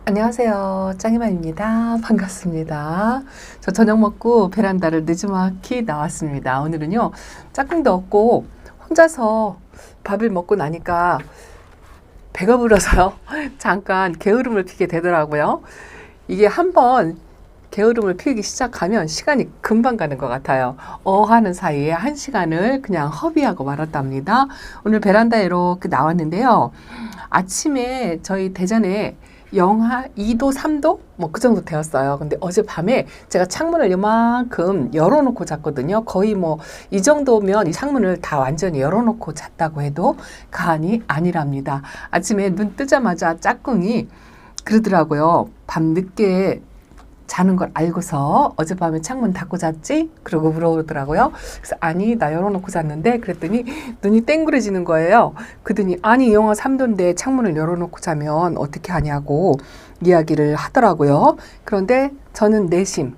안녕하세요. 짱이만입니다. 반갑습니다. 저 저녁 먹고 베란다를 느지막이 나왔습니다. 오늘은요, 짝꿍도 없고 혼자서 밥을 먹고 나니까 배가 불러서요. 잠깐 게으름을 피게 되더라고요. 이게 한번 게으름을 피우기 시작하면 시간이 금방 가는 것 같아요. 하는 사이에 한 시간을 그냥 허비하고 말았답니다. 오늘 베란다에 이렇게 나왔는데요. 아침에 저희 대전에 영하 2도, 3도? 뭐 그 정도 되었어요. 근데 어젯밤에 제가 창문을 이만큼 열어놓고 잤거든요. 거의 뭐 이 정도면 이 창문을 다 완전히 열어놓고 잤다고 해도 과언이 아니랍니다. 아침에 눈 뜨자마자 짝꿍이 그러더라고요. 밤 늦게 자는 걸 알고서 어젯밤에 창문 닫고 잤지? 그러고 물어보더라고요. 그래서 아니 나 열어놓고 잤는데 그랬더니 눈이 땡그레지는 거예요. 그러더니 아니 영하 3도인데 창문을 열어놓고 자면 어떻게 하냐고 이야기를 하더라고요. 그런데 저는 내심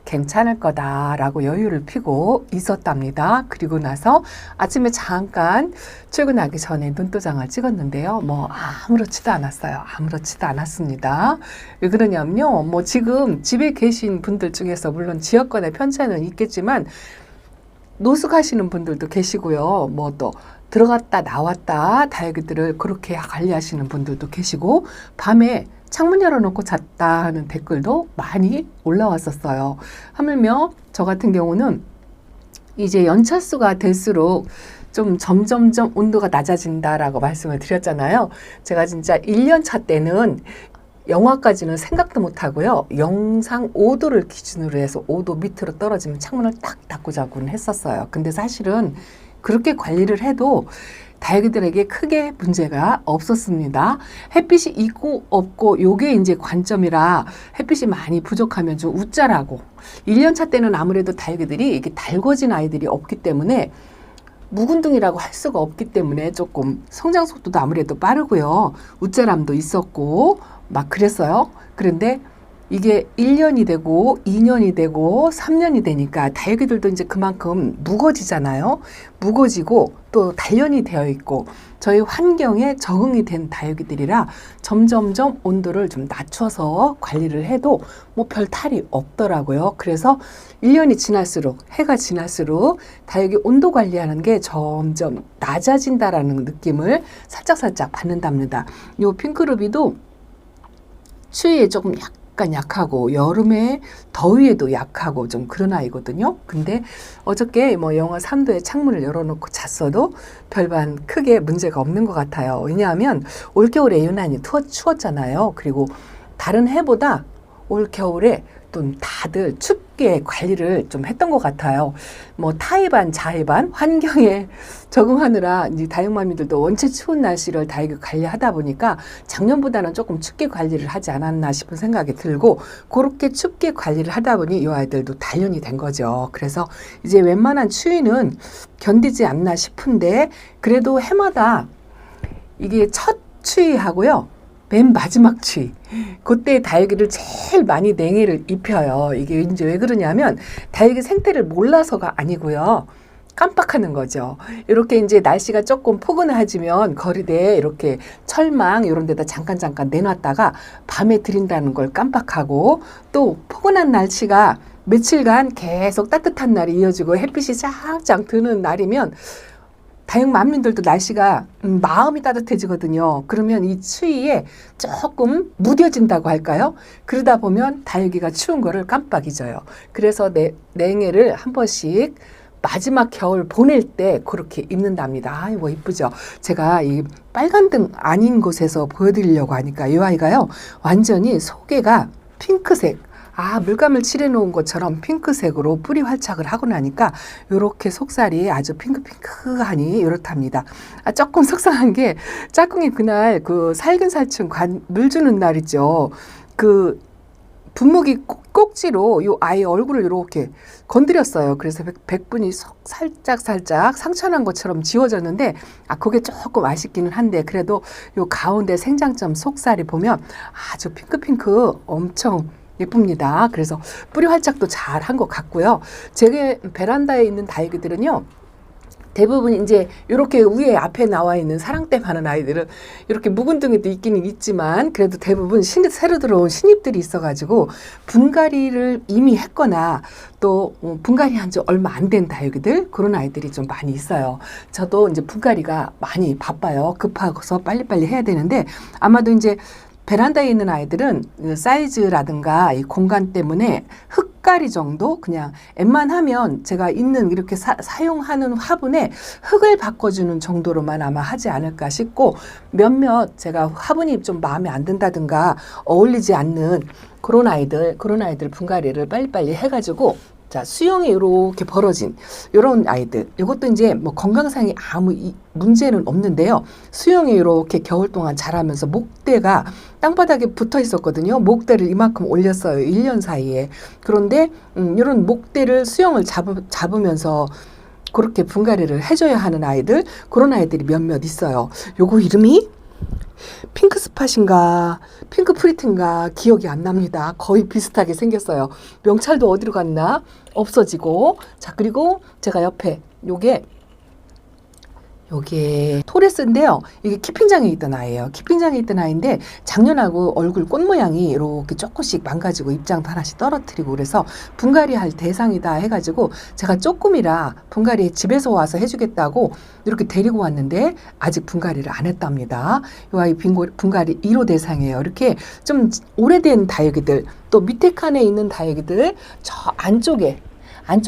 괜찮을 거다라고 여유를 피고 있었답니다. 그리고 나서 아침에 잠깐 출근하기 전에 눈도장을 찍었는데요. 뭐 아무렇지도 않았어요. 아무렇지도 않았습니다. 왜 그러냐면요. 뭐 지금 집에 계신 분들 중에서 물론 지역권의 편차는 있겠지만 노숙하시는 분들도 계시고요. 뭐 또 들어갔다 나왔다 다육이들을 그렇게 관리하시는 분들도 계시고 밤에 창문 열어놓고 잤다 하는 댓글도 많이 올라왔었어요. 하물며 저 같은 경우는 이제 연차수가 될수록 좀 점점점 온도가 낮아진다라고 말씀을 드렸잖아요. 제가 진짜 1년 차 때는 영하까지는 생각도 못 하고요. 영상 5도를 기준으로 해서 5도 밑으로 떨어지면 창문을 딱 닫고 자곤 했었어요. 근데 사실은 그렇게 관리를 해도 다육이들에게 크게 문제가 없었습니다. 햇빛이 있고 없고 요게 이제 관점이라 햇빛이 많이 부족하면 좀 웃자라고 1년차 때는 아무래도 다육이들이 이게 달궈진 아이들이 없기 때문에 묵은둥이라고 할 수가 없기 때문에 조금 성장 속도도 아무래도 빠르고요. 웃자람도 있었고 막 그랬어요. 그런데 이게 1년이 되고 2년이 되고 3년이 되니까 다육이들도 이제 그만큼 무거워지잖아요. 무거워지고 또 단련이 되어 있고 저희 환경에 적응이 된 다육이들이라 점점점 온도를 좀 낮춰서 관리를 해도 뭐 별 탈이 없더라고요. 그래서 1년이 지날수록 해가 지날수록 다육이 온도 관리하는 게 점점 낮아진다라는 느낌을 살짝살짝 받는답니다. 요 핑크루비도 추위에 조금 약간 약하고 여름에 더위에도 약하고 좀 그런 아이거든요. 근데 어저께 뭐 영하 3도에 창문을 열어놓고 잤어도 별반 크게 문제가 없는 것 같아요. 왜냐하면 올겨울에 유난히 추웠잖아요. 그리고 다른 해보다 올겨울에 또 다들 춥게 관리를 좀 했던 것 같아요. 뭐 타이반 자해반 환경에 적응하느라 이제 다육마미들도 원체 추운 날씨를 다육이 관리하다 보니까 작년보다는 조금 춥게 관리를 하지 않았나 싶은 생각이 들고 그렇게 춥게 관리를 하다 보니 이 아이들도 단련이 된 거죠. 그래서 이제 웬만한 추위는 견디지 않나 싶은데 그래도 해마다 이게 첫 추위하고요. 맨 마지막 추위. 그때 다육이를 제일 많이 냉해를 입혀요. 이게 이제 왜 그러냐면 다육이 생태를 몰라서가 아니고요. 깜빡하는 거죠. 이렇게 이제 날씨가 조금 포근해지면 거리대에 이렇게 철망 이런 데다 잠깐 내놨다가 밤에 들인다는 걸 깜빡하고 또 포근한 날씨가 며칠간 계속 따뜻한 날이 이어지고 햇빛이 쫙쫙 드는 날이면 다육맘민들도 날씨가 마음이 따뜻해지거든요. 그러면 이 추위에 조금 무뎌진다고 할까요? 그러다 보면 다육이가 추운 거를 깜빡 잊어요. 그래서 냉해를 한 번씩 마지막 겨울 보낼 때 그렇게 입는답니다. 아이고 이쁘죠? 제가 이 빨간 등 아닌 곳에서 보여드리려고 하니까 이 아이가요. 완전히 속에가 핑크색 물감을 칠해놓은 것처럼 핑크색으로 뿌리 활착을 하고 나니까 이렇게 속살이 아주 핑크핑크하니 이렇답니다. 조금 속상한 게 짝꿍이 그날 그 살균살충 물 주는 날 있죠. 그 분무기 꼭지로 이 아이 얼굴을 이렇게 건드렸어요. 그래서 백분이 살짝 상처난 것처럼 지워졌는데 그게 조금 아쉽기는 한데 그래도 이 가운데 생장점 속살이 보면 아주 핑크핑크 엄청 예쁩니다. 그래서 뿌리 활착도 잘 한 것 같고요. 제 베란다에 있는 다육이들은요. 대부분 이제 이렇게 위에 앞에 나와 있는 사랑때 많은 아이들은 이렇게 묵은둥이도 있기는 있지만 그래도 대부분 새로 들어온 신입들이 있어가지고 분갈이를 이미 했거나 또 분갈이 한 지 얼마 안 된 다육이들 그런 아이들이 좀 많이 있어요. 저도 이제 분갈이가 많이 바빠요. 급하고서 빨리빨리 해야 되는데 아마도 이제 베란다에 있는 아이들은 사이즈라든가 이 공간 때문에 흙가리 정도 그냥 웬만하면 제가 있는 이렇게 사용하는 화분에 흙을 바꿔주는 정도로만 아마 하지 않을까 싶고 몇몇 제가 화분이 좀 마음에 안 든다든가 어울리지 않는 그런 아이들 분갈이를 빨리빨리 해가지고 자, 수영이 이렇게 벌어진 이런 아이들. 이것도 이제 뭐 건강상에 아무 문제는 없는데요. 수영이 이렇게 겨울 동안 자라면서 목대가 땅바닥에 붙어 있었거든요. 목대를 이만큼 올렸어요. 1년 사이에. 그런데 이런 목대를 수영을 잡으면서 그렇게 분갈이를 해줘야 하는 아이들, 그런 아이들이 몇몇 있어요. 요거 이름이 핑크 스팟인가 핑크 프리트인가 기억이 안 납니다. 거의 비슷하게 생겼어요. 명찰도 어디로 갔나 없어지고. 자, 그리고 제가 옆에 요게 토레스인데요. 이게 키핑장에 있던 아이예요. 키핑장에 있던 아이인데 작년하고 얼굴 꽃 모양이 이렇게 조금씩 망가지고 입장도 하나씩 떨어뜨리고 그래서 분갈이할 대상이다 해가지고 제가 조금이라 분갈이 집에서 와서 해주겠다고 이렇게 데리고 왔는데 아직 분갈이를 안 했답니다. 이 아이 분갈이 1호 대상이에요. 이렇게 좀 오래된 다육이들 또 밑에 칸에 있는 다육이들 저 안쪽에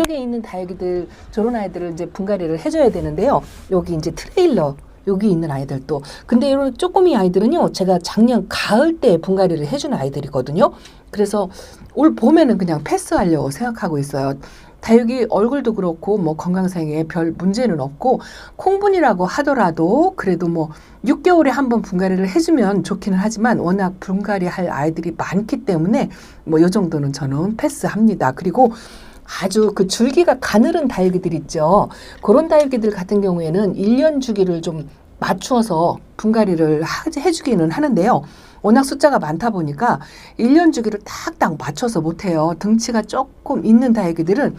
있는 다육이들 저런 아이들을 이제 분갈이를 해줘야 되는데요. 여기 이제 트레일러 여기 있는 아이들도 근데 이런 쪼꼬미 아이들은요 제가 작년 가을 때 분갈이를 해준 아이들이거든요. 그래서 올 봄에는 그냥 패스하려고 생각하고 있어요. 다육이 얼굴도 그렇고 뭐 건강상에 별 문제는 없고 콩분이라고 하더라도 그래도 뭐 6개월에 한 번 분갈이를 해주면 좋기는 하지만 워낙 분갈이 할 아이들이 많기 때문에 뭐 요 정도는 저는 패스합니다. 그리고 아주 그 줄기가 가늘은 다육이들 있죠. 그런 다육이들 같은 경우에는 1년 주기를 좀 맞추어서 분갈이를 해주기는 하는데요. 워낙 숫자가 많다 보니까 1년 주기를 딱딱 맞춰서 못해요. 등치가 조금 있는 다육이들은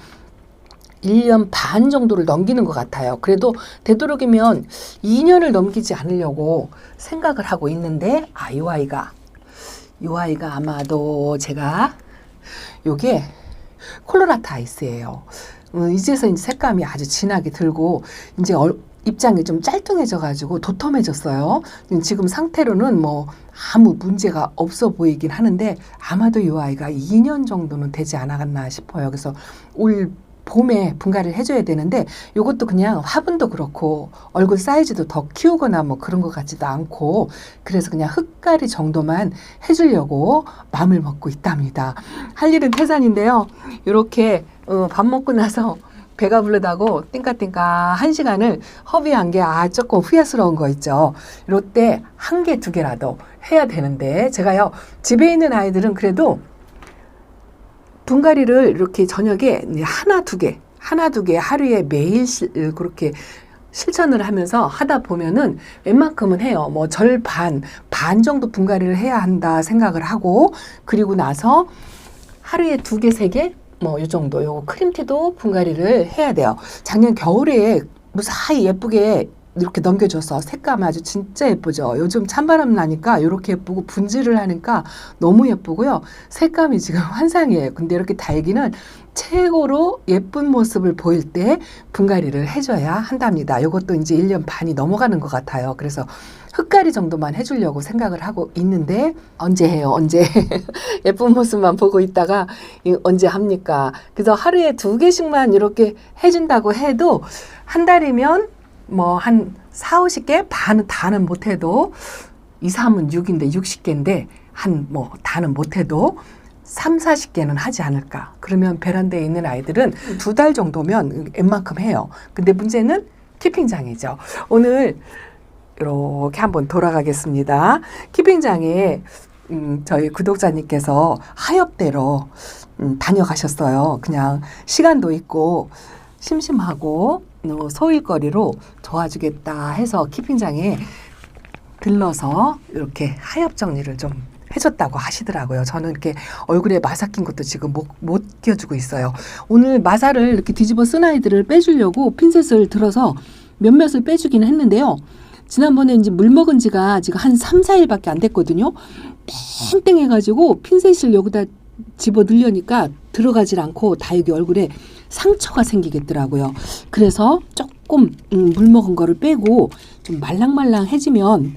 1년 반 정도를 넘기는 것 같아요. 그래도 되도록이면 2년을 넘기지 않으려고 생각을 하고 있는데 이 아이가 아마도 제가 요게 콜로라타 아이스예요. 이제서 이제 색감이 아주 진하게 들고 이제 입장이 좀 짤뚱해져 가지고 도톰해졌어요. 지금 상태로는 뭐 아무 문제가 없어 보이긴 하는데 아마도 이 아이가 2년 정도는 되지 않았나 싶어요. 그래서 올 봄에 분갈이를 해줘야 되는데 이것도 그냥 화분도 그렇고 얼굴 사이즈도 더 키우거나 뭐 그런 것 같지도 않고 그래서 그냥 흙갈이 정도만 해주려고 마음을 먹고 있답니다. 할 일은 태산인데요. 이렇게 밥 먹고 나서 배가 부르다고 띵까띵까 1시간을 허비한 게 조금 후회스러운 거 있죠. 이럴 때 1개, 2개라도 해야 되는데 제가요 집에 있는 아이들은 그래도 분갈이를 이렇게 저녁에 하나 두 개 하루에 매일 그렇게 실천을 하면서 하다 보면은 웬만큼은 해요. 뭐 절반, 반 정도 분갈이를 해야 한다 생각을 하고 그리고 나서 하루에 2개, 3개 뭐 이 정도 요 크림티도 분갈이를 해야 돼요. 작년 겨울에 무사히 예쁘게 이렇게 넘겨줘서 색감 아주 진짜 예쁘죠. 요즘 찬바람 나니까 이렇게 예쁘고 분질을 하니까 너무 예쁘고요. 색감이 지금 환상이에요. 근데 이렇게 달기는 최고로 예쁜 모습을 보일 때 분갈이를 해줘야 한답니다. 이것도 이제 1년 반이 넘어가는 것 같아요. 그래서 흙갈이 정도만 해주려고 생각을 하고 있는데 언제 해요? 언제 예쁜 모습만 보고 있다가 언제 합니까? 그래서 하루에 2개씩만 이렇게 해준다고 해도 한 달이면 뭐 한 4, 50개? 반은 다는 못해도 2, 3은 6인데 60개인데 한 뭐 다는 못해도 3, 40개는 하지 않을까. 그러면 베란다에 있는 아이들은 2달 정도면 웬만큼 해요. 근데 문제는 키핑장이죠. 오늘 이렇게 한번 돌아가겠습니다. 키핑장에 저희 구독자님께서 하엽대로 다녀가셨어요. 그냥 시간도 있고 심심하고 소일거리로 도와주겠다 해서 키핑장에 들러서 이렇게 하엽 정리를 좀 해줬다고 하시더라고요. 저는 이렇게 얼굴에 마사 낀 것도 지금 못 껴주고 있어요. 오늘 마사를 이렇게 뒤집어 쓴 아이들을 빼주려고 핀셋을 들어서 몇몇을 빼주기는 했는데요. 지난번에 이제 물 먹은 지가 지금 한 3, 4일밖에 안 됐거든요. 땡땡해가지고 핀셋을 여기다 집어 넣으려니까 들어가질 않고 다 여기 얼굴에 상처가 생기겠더라고요. 그래서 조금 물 먹은 거를 빼고 좀 말랑말랑해지면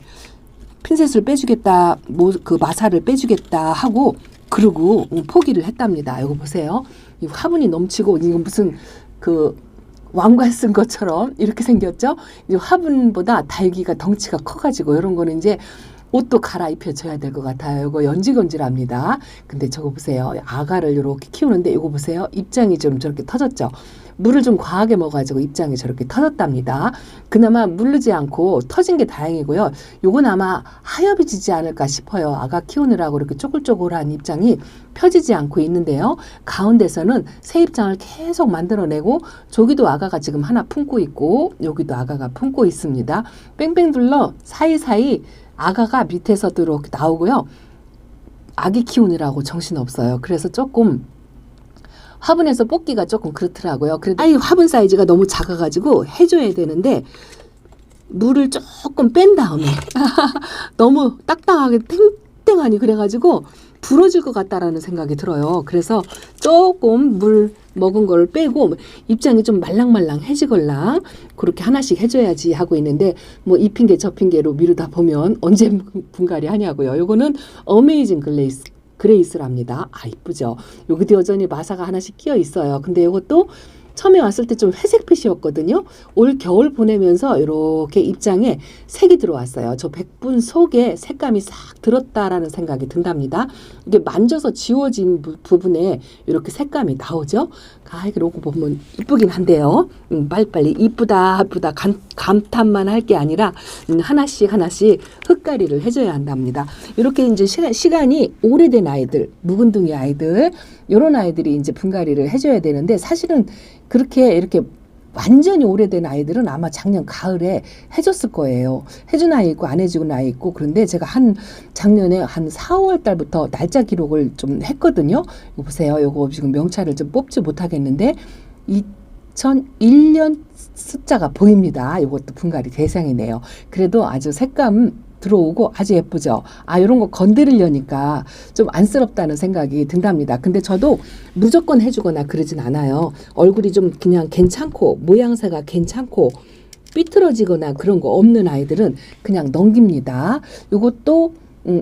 핀셋을 빼주겠다, 그 마사를 빼주겠다 하고 그러고 포기를 했답니다. 이거 보세요. 이 화분이 넘치고 이거 무슨 그 왕관 쓴 것처럼 이렇게 생겼죠. 이 화분보다 달기가 덩치가 커가지고 이런 거는 이제 옷도 갈아입혀줘야 될 것 같아요. 이거 연지건질합니다. 근데 저거 보세요. 아가를 이렇게 키우는데 이거 보세요. 입장이 좀 저렇게 터졌죠. 물을 좀 과하게 먹어가지고 입장이 저렇게 터졌답니다. 그나마 물르지 않고 터진 게 다행이고요. 요건 아마 하엽이 지지 않을까 싶어요. 아가 키우느라고 이렇게 쪼글쪼글한 입장이 펴지지 않고 있는데요. 가운데서는 새 입장을 계속 만들어내고 저기도 아가가 지금 하나 품고 있고 여기도 아가가 품고 있습니다. 뺑뺑 둘러 사이사이 아가가 밑에서도 이렇게 나오고요. 아기 키우느라고 정신없어요. 그래서 조금 화분에서 뽑기가 조금 그렇더라고요. 그래도 아이 화분 사이즈가 너무 작아가지고 해줘야 되는데 물을 조금 뺀 다음에 너무 딱딱하게 탱탱하니 그래가지고 부러질 것 같다라는 생각이 들어요. 그래서 조금 물 먹은 걸 빼고 입장이 좀 말랑말랑해지걸랑 그렇게 하나씩 해줘야지 하고 있는데 뭐 이 핑계 저 핑계로 미루다 보면 언제 분갈이 하냐고요. 요거는 어메이징 그레이스랍니다. 아 이쁘죠. 여기도 여전히 마사가 하나씩 끼어 있어요. 근데 이것도 처음에 왔을 때 좀 회색빛이었거든요. 올 겨울 보내면서 이렇게 입장에 색이 들어왔어요. 저 백분 속에 색감이 싹 들었다라는 생각이 든답니다. 이게 만져서 지워진 부분에 이렇게 색감이 나오죠. 이렇게 보면 이쁘긴 한데요. 빨리빨리 이쁘다 감탄만 할 게 아니라 하나씩 흙갈이를 해줘야 한답니다. 이렇게 이제 시간이 오래된 아이들, 묵은둥이 아이들 이런 아이들이 이제 분갈이를 해줘야 되는데 사실은 그렇게 이렇게 완전히 오래된 아이들은 아마 작년 가을에 해줬을 거예요. 해준 아이 있고 안 해준 아이 있고 그런데 제가 작년에 한 4, 5월 달부터 날짜 기록을 좀 했거든요. 이거 보세요. 이거 지금 명찰을 좀 뽑지 못하겠는데 2001년 숫자가 보입니다. 이것도 분갈이 대상이네요. 그래도 아주 색감 들어오고 아주 예쁘죠. 이런 거 건드리려니까 좀 안쓰럽다는 생각이 든답니다. 근데 저도 무조건 해주거나 그러진 않아요. 얼굴이 좀 그냥 괜찮고 모양새가 괜찮고 삐뚤어지거나 그런 거 없는 아이들은 그냥 넘깁니다. 이것도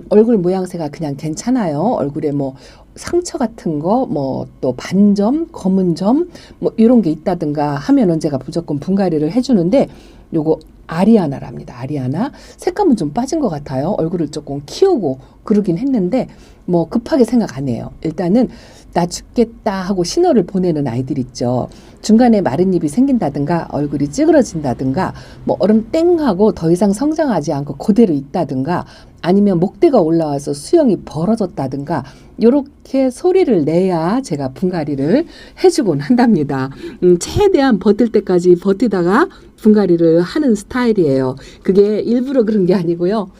얼굴 모양새가 그냥 괜찮아요. 얼굴에 뭐 상처 같은 거, 뭐 또 반점, 검은 점, 뭐 이런 게 있다든가 하면은 제가 무조건 분갈이를 해주는데 요거 아리아나랍니다. 아리아나. 색감은 좀 빠진 것 같아요. 얼굴을 조금 키우고 그러긴 했는데 뭐 급하게 생각 안 해요. 일단은 나 죽겠다 하고 신호를 보내는 아이들 있죠. 중간에 마른 잎이 생긴다든가 얼굴이 찌그러진다든가 뭐 얼음 땡 하고 더 이상 성장하지 않고 그대로 있다든가 아니면 목대가 올라와서 수영이 벌어졌다든가 이렇게 소리를 내야 제가 분갈이를 해주곤 한답니다. 최대한 버틸 때까지 버티다가 분갈이를 하는 스타일이에요. 그게 일부러 그런 게 아니고요.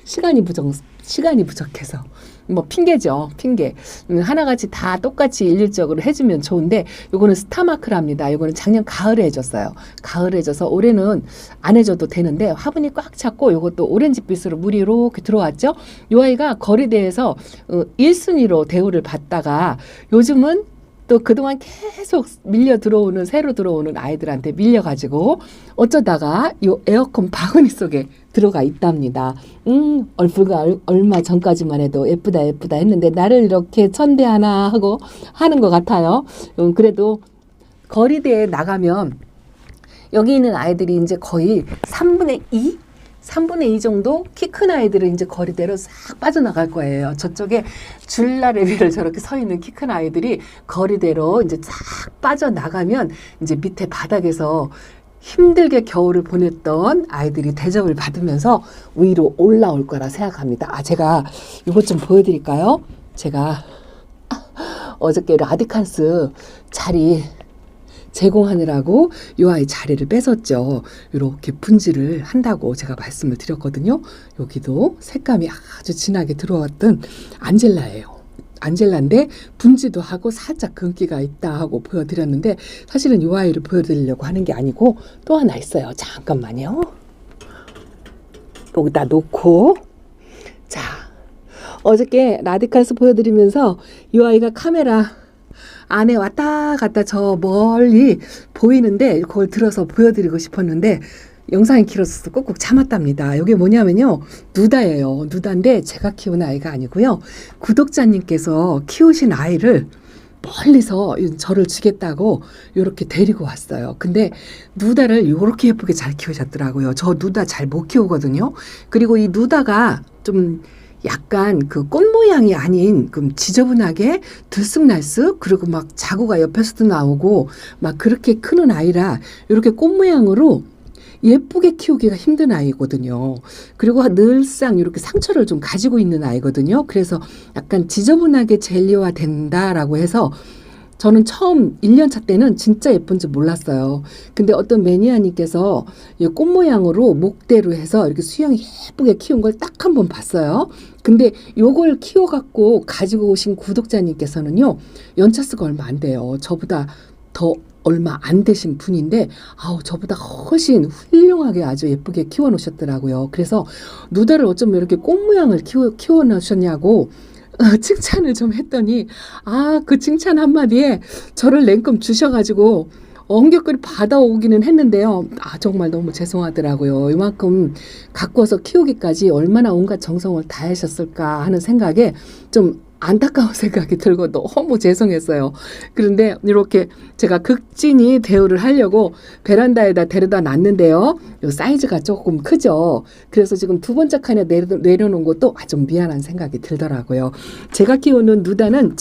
시간이 부족해서. 뭐 핑계죠. 핑계. 하나같이 다 똑같이 일률적으로 해주면 좋은데 요거는 스타마크랍니다. 요거는 작년 가을에 해줬어요. 가을에 해줘서 올해는 안 해줘도 되는데 화분이 꽉 찼고 요것도 오렌지빛으로 물이 이렇게 들어왔죠. 요 아이가 거리대에서 1순위로 대우를 받다가 요즘은 또 그동안 계속 새로 들어오는 아이들한테 밀려가지고 어쩌다가 요 에어컨 바구니 속에 들어가 있답니다. 얼마 전까지만 해도 예쁘다 했는데 나를 이렇게 천대하나 하고 하는 것 같아요. 그래도 거리대에 나가면 여기 있는 아이들이 이제 거의 3분의 2 정도 키 큰 아이들은 이제 거리대로 싹 빠져나갈 거예요. 저쪽에 줄라레비를 저렇게 서 있는 키 큰 아이들이 거리대로 이제 싹 빠져나가면 이제 밑에 바닥에서 힘들게 겨울을 보냈던 아이들이 대접을 받으면서 위로 올라올 거라 생각합니다. 제가 이것 좀 보여드릴까요? 제가 어저께 라디칸스 자리 제공하느라고 이 아이 자리를 뺏었죠. 이렇게 분질을 한다고 제가 말씀을 드렸거든요. 여기도 색감이 아주 진하게 들어왔던 안젤라예요. 안젤라인데 분지도 하고 살짝 근기가 있다 하고 보여드렸는데 사실은 이 아이를 보여드리려고 하는 게 아니고 또 하나 있어요. 잠깐만요. 여기다 놓고 자 어저께 라디칼스 보여드리면서 이 아이가 카메라 안에 왔다 갔다 저 멀리 보이는데 그걸 들어서 보여드리고 싶었는데 영상이 길어서 꼭꼭 참았답니다. 이게 뭐냐면요. 누다예요. 누다인데 제가 키운 아이가 아니고요. 구독자님께서 키우신 아이를 멀리서 저를 주겠다고 이렇게 데리고 왔어요. 근데 누다를 이렇게 예쁘게 잘 키우셨더라고요. 저 누다 잘 못 키우거든요. 그리고 이 누다가 좀 약간 그 꽃 모양이 아닌 좀 지저분하게 들쑥날쑥 그리고 막 자구가 옆에서도 나오고 막 그렇게 크는 아이라 이렇게 꽃 모양으로 예쁘게 키우기가 힘든 아이거든요. 그리고 늘상 이렇게 상처를 좀 가지고 있는 아이거든요. 그래서 약간 지저분하게 젤리화 된다라고 해서 저는 처음 1년차 때는 진짜 예쁜지 몰랐어요. 근데 어떤 매니아님께서 꽃 모양으로 목대로 해서 이렇게 수영 예쁘게 키운 걸 딱 한 번 봤어요. 근데 요걸 키워갖고 가지고 오신 구독자님께서는요. 연차수가 얼마 안 돼요. 저보다 더 얼마 안 되신 분인데 저보다 훨씬 훌륭하게 아주 예쁘게 키워 놓으셨더라고요. 그래서 누다를 어쩜 이렇게 꽃 모양을 키워 놓으셨냐고 칭찬을 좀 했더니 그 칭찬 한마디에 저를 냉큼 주셔가지고 엉겹거리 받아오기는 했는데요. 정말 너무 죄송하더라고요. 이만큼 가꿔서 키우기까지 얼마나 온갖 정성을 다하셨을까 하는 생각에 좀 안타까운 생각이 들고 너무 죄송했어요. 그런데 이렇게 제가 극진히 대우를 하려고 베란다에다 데려다 놨는데요. 요 사이즈가 조금 크죠. 그래서 지금 두 번째 칸에 내려놓은 것도 좀 미안한 생각이 들더라고요. 제가 키우는 누다는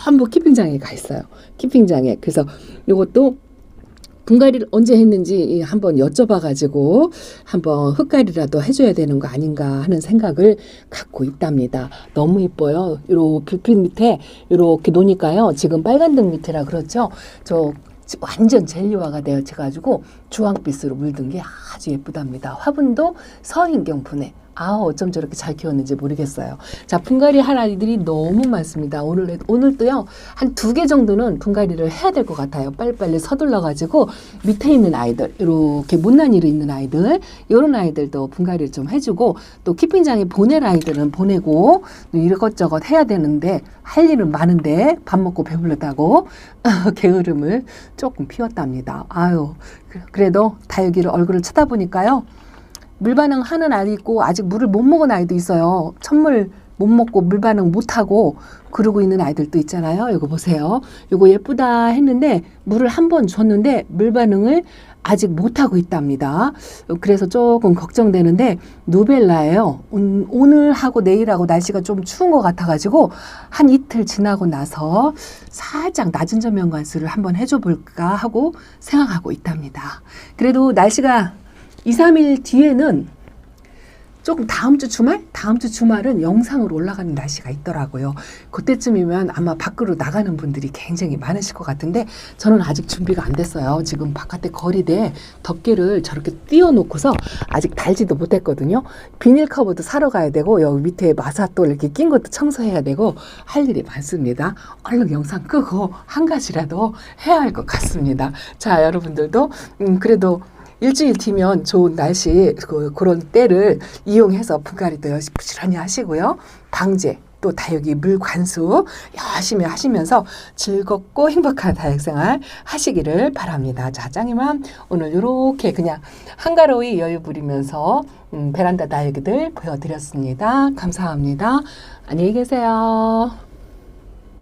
전부 키핑장에 가 있어요. 키핑장에. 그래서 이것도 분갈이를 언제 했는지 한번 여쭤봐가지고 한번 흙갈이라도 해줘야 되는 거 아닌가 하는 생각을 갖고 있답니다. 너무 이뻐요. 요 불빛 밑에 이렇게 놓으니까요. 지금 빨간등 밑이라 그렇죠. 저 완전 젤리화가 되어가지고 주황빛으로 물든 게 아주 예쁘답니다. 화분도 서인경분해. 어쩜 저렇게 잘 키웠는지 모르겠어요. 자, 분갈이 할 아이들이 너무 많습니다. 오늘도요, 한 2개 정도는 분갈이를 해야 될 것 같아요. 빨리빨리 서둘러가지고 밑에 있는 아이들, 이렇게 못난이로 있는 아이들, 이런 아이들도 분갈이를 좀 해주고, 또 키핑장에 보낼 아이들은 보내고, 이것저것 해야 되는데, 할 일은 많은데, 밥 먹고 배불렀다고, 게으름을 조금 피웠답니다. 그래도 다육이를 얼굴을 쳐다보니까요, 물 반응하는 아이 있고 아직 물을 못 먹은 아이도 있어요. 첫물 못 먹고 물 반응 못하고 그러고 있는 아이들도 있잖아요. 이거 보세요. 이거 예쁘다 했는데 물을 한 번 줬는데 물 반응을 아직 못하고 있답니다. 그래서 조금 걱정되는데 누벨라예요. 오늘하고 내일하고 날씨가 좀 추운 것 같아가지고 한 이틀 지나고 나서 살짝 낮은 저명 관수를 한번 해줘 볼까 하고 생각하고 있답니다. 그래도 날씨가 2, 3일 뒤에는 조금 다음 주 주말은 영상으로 올라가는 날씨가 있더라고요. 그때쯤이면 아마 밖으로 나가는 분들이 굉장히 많으실 것 같은데 저는 아직 준비가 안 됐어요. 지금 바깥에 거리대에 덮개를 저렇게 띄워놓고서 아직 달지도 못했거든요. 비닐 커버도 사러 가야 되고 여기 밑에 마사또 이렇게 낀 것도 청소해야 되고 할 일이 많습니다. 얼른 영상 끄고 한 가지라도 해야 할 것 같습니다. 자, 여러분들도 그래도 일주일 뒤면 좋은 날씨 그런 때를 이용해서 분갈이도 부지런히 하시고요. 방제 또 다육이 물 관수 열심히 하시면서 즐겁고 행복한 다육생활 하시기를 바랍니다. 자, 짱이만 오늘 이렇게 그냥 한가로이 여유 부리면서 베란다 다육이들 보여드렸습니다. 감사합니다. 안녕히 계세요.